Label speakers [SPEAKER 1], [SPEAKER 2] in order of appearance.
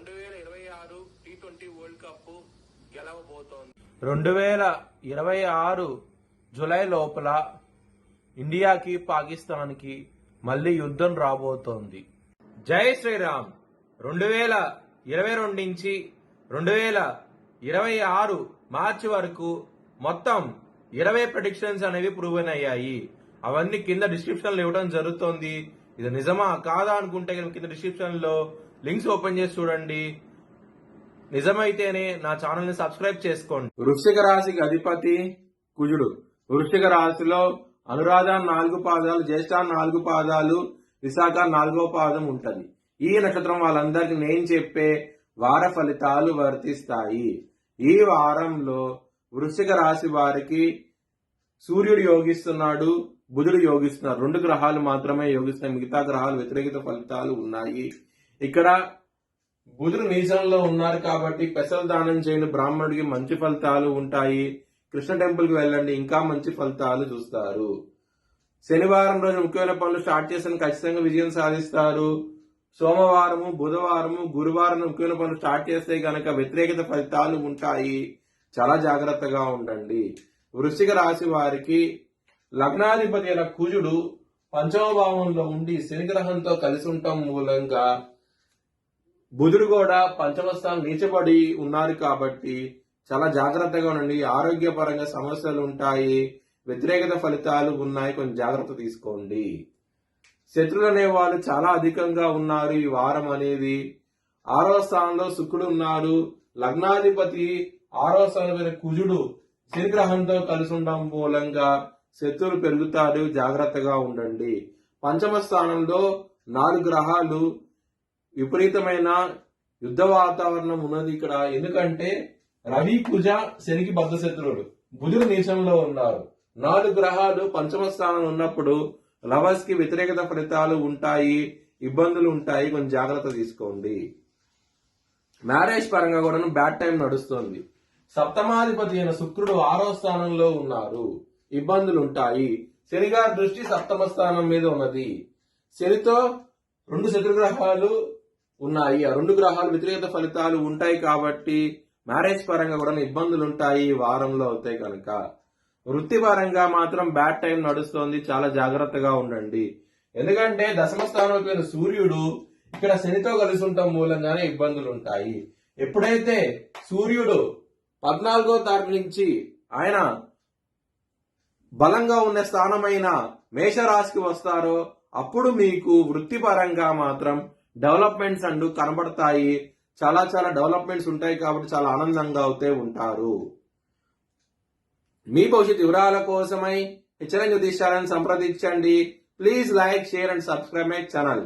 [SPEAKER 1] 2026 T20 world cup గెలవబోతోంది.
[SPEAKER 2] 2026 July లోపల ఇండియాకి పాకిస్తాన్కి మళ్ళీ యుద్ధం రాబోతోంది. జై శ్రీరామ్. 2022 నుంచి 2026 మార్చి వరకు మొత్తం 20 ప్రెడిక్షన్స్ అనేవి ప్రూవెన్ అయ్యాయి. అవన్నీ కింద డిస్క్రిప్షన్ లో ఇవ్వడం జరుగుతోంది. ఇది నిజమా కాదా అనుకుంటే కింద డిస్క్రిప్షన్ లో లింక్స్ ఓపెన్ చేసి చూడండి. నిజమైతేనే నా ఛానల్ ని సబ్స్క్రైబ్ చేసుకోండి. వృశ్చిక రాశికి అధిపతి కుజుడు. వృశ్చిక రాశిలో అనురాధ 4 పాదాలు, జ్యేష్ఠ 4 పాదాలు, విశాఖ 4వ పాదం ఉంటది. ఈ నక్షత్రం వాళ్ళందరికీ నేను చెప్పే వార ఫలితాలు వర్తిస్తాయి. ఈ వారంలో వృశ్చిక రాశి వారికి సూర్యుడు యోగిస్తున్నాడు, బుధుడు యోగిస్తున్నారు. 2 గ్రహాలు మాత్రమే యోగిస్తున్నాయి. మిగతా గ్రహాలు వ్యతిరేకత ఫలితాలు ఉన్నాయి. ఇక్కడ బుధుడు నీచంలో ఉన్నారు కాబట్టి పెసలు దానం చేయని బ్రాహ్మణుడికి మంచి ఫలితాలు ఉంటాయి. కృష్ణ టెంపుల్ కి వెళ్ళండి, ఇంకా మంచి ఫలితాలు చూస్తారు. శనివారం రోజు ముఖ్యమైన పనులు స్టార్ట్ చేసిన ఖచ్చితంగా విజయం సాధిస్తారు. సోమవారము, బుధవారము, గురువారం ముఖ్యమైన పనులు స్టార్ట్ చేస్తే గనక వ్యతిరేకత ఫలితాలు ఉంటాయి. చాలా జాగ్రత్తగా ఉండండి. వృశ్చిక రాశి వారికి లగ్నాధిపతి అయిన కుజుడు 5వ భావంలో ఉండి శని గ్రహంతో కలిసి ఉండటం మూలంగా బుధుడు కూడా 5వ స్థానం నీచబడి ఉన్నారు కాబట్టి చాలా జాగ్రత్తగా ఉండండి. ఆరోగ్యపరంగా సమస్యలు ఉంటాయి, వ్యతిరేకత ఫలితాలు ఉన్నాయి. కొంచెం జాగ్రత్త తీసుకోండి. శత్రువులు అనే వాళ్ళు చాలా అధికంగా ఉన్నారు ఈ వారం అనేది. 6వ స్థానంలో శుక్రుడు ఉన్నారు. లగ్నాధిపతి 6వ స్థానంలో కుజుడు శని గ్రహంతో కలిసి ఉండడం మూలంగా శత్రువులు పెరుగుతారు, జాగ్రత్తగా ఉండండి. 5వ స్థానంలో 4 గ్రహాలు, విపరీతమైన యుద్ధ వాతావరణం ఉన్నది ఇక్కడ. ఎందుకంటే రవి, కుజ శనికి బద్ధ శత్రువులు, బుధుడు నీచంలో ఉన్నారు. 4 గ్రహాలు 5వ స్థానంలో ఉన్నప్పుడు లవర్స్ కి వ్యతిరేకత ఫలితాలు ఉంటాయి, ఇబ్బందులు ఉంటాయి. కొంచెం జాగ్రత్త తీసుకోండి. మ్యారేజ్ పరంగా కూడా బ్యాడ్ టైం నడుస్తుంది. సప్తమాధిపతి అయిన శుక్రుడు 6వ స్థానంలో ఉన్నారు, ఇబ్బందులు ఉంటాయి. శని గారి దృష్టి 7వ స్థానం మీద ఉన్నది. శనితో 2 శత్రుగ్రహాలు ఉన్నాయి. ఆ 2 గ్రహాలు వ్యతిరేకత ఫలితాలు ఉంటాయి కాబట్టి మ్యారేజ్ పరంగా కూడా ఇబ్బందులు ఉంటాయి ఈ వారంలో అవుతాయి కనుక. వృత్తిపరంగా మాత్రం బ్యాడ్ టైం నడుస్తోంది, చాలా జాగ్రత్తగా ఉండండి. ఎందుకంటే 10వ స్థానంలో సూర్యుడు ఇక్కడ శనితో కలిసి ఉండటం మూలంగానే ఇబ్బందులు ఉంటాయి. ఎప్పుడైతే సూర్యుడు 14వ తారీఖు నుంచి ఆయన బలంగా ఉన్న స్థానమైన మేషరాశికి వస్తారో అప్పుడు మీకు వృత్తిపరంగా మాత్రం డెవలప్మెంట్స్ అంటూ కనబడతాయి. చాలా చాలా డెవలప్మెంట్స్ ఉంటాయి కాబట్టి చాలా ఆనందంగా అవుతే ఉంటారు. మీ భవిష్యత్ వివరాల కోసమై హెచ్చరిక జ్యోతిష్యాలను సంప్రదించండి. Please like, share and subscribe my channel.